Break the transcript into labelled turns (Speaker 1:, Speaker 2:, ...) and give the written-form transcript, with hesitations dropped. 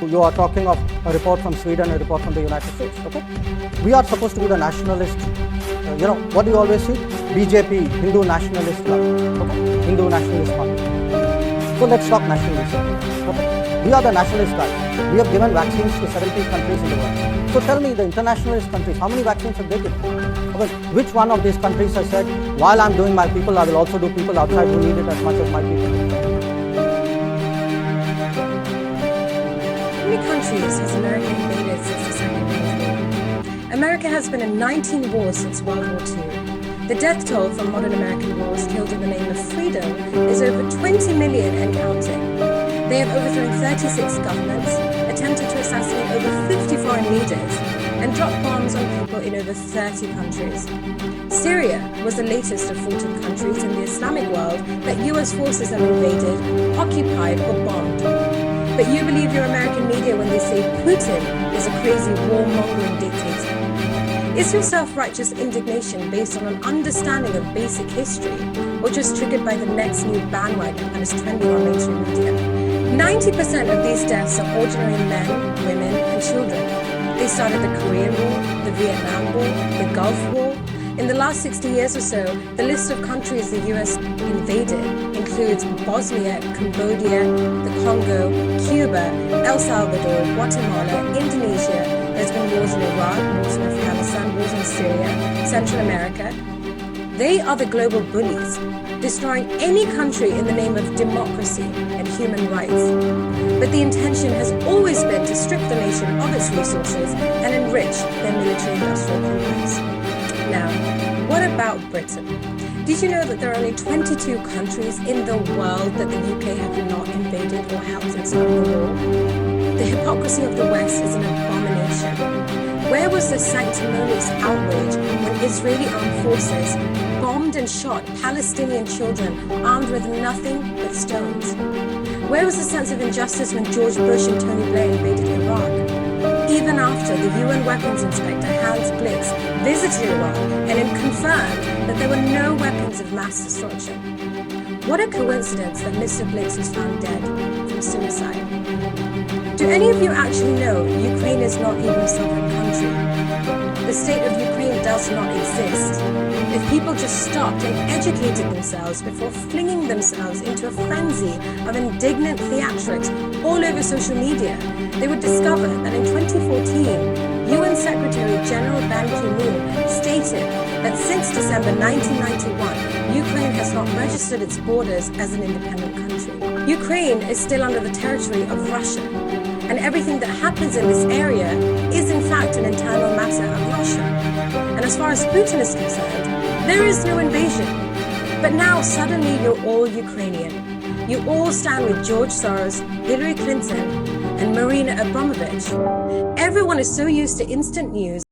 Speaker 1: You are talking of a report from Sweden, a report from the United States. Okay, we are supposed to be the nationalist. What do you always see? BJP, Hindu nationalist club. Okay, Hindu nationalist party. So let's talk nationalism. Okay, we are the nationalist guys. We have given vaccines to 70 countries in the world. So tell me, the internationalist countries, how many vaccines have they given? Okay, which one of these countries has said, while I'm doing my people, I will also do people outside who need it as much as my people?
Speaker 2: How many countries has America invaded since the Second World War? America has been in 19 wars since World War II. The death toll from modern American wars killed in the name of freedom is over 20 million and counting. They have overthrown 36 governments, attempted to assassinate over 50 foreign leaders, and dropped bombs on people in over 30 countries. Syria was the latest of 14 countries in the Islamic world that US forces have invaded, occupied, or bombed. But you believe your American media when they say Putin is a crazy warmongering dictator. Is your self-righteous indignation based on an understanding of basic history, or just triggered by the next new bandwagon that is trending on mainstream media? 90% of these deaths are ordinary men, women, and children. They started the Korean War, the Vietnam War, the Gulf War. In the last 60 years or so, the list of countries the US invaded includes Bosnia, Cambodia, the Congo, Cuba, El Salvador, Guatemala, Indonesia. There's been wars in Iraq, wars in Afghanistan, wars in Syria, Central America. They are the global bullies, destroying any country in the name of democracy and human rights. But the intention has always been to strip the nation of its resources and enrich their military-industrial complex. Now, what about Britain? Did you know that there are only 22 countries in the world that the UK have not invaded or helped in starting the war? The hypocrisy of the West is an abomination. Where was the sanctimonious outrage when Israeli armed forces bombed and shot Palestinian children armed with nothing but stones? Where was the sense of injustice when George Bush and Tony Blair invaded Iraq? Even after the UN weapons inspector Hans Blix visited Iraq and confirmed that there were no weapons of mass destruction. What a coincidence that Mr. Blix was found dead from suicide. Do any of you actually know Ukraine is not even a sovereign country? The state of Ukraine does not exist. If people just stopped and educated themselves before flinging themselves into a frenzy of indignant theatrics all over social media, they would discover that in 2014, UN Secretary General Ban Ki-moon stated that since December 1991, Ukraine has not registered its borders as an independent country. Ukraine is still under the territory of Russia, and everything that happens in this area is in fact an internal matter of Russia. And as far as Putin is concerned, there is no invasion. But now suddenly you're all Ukrainian. You all stand with George Soros, Hillary Clinton, and Marina Abramovich. Everyone is so used to instant news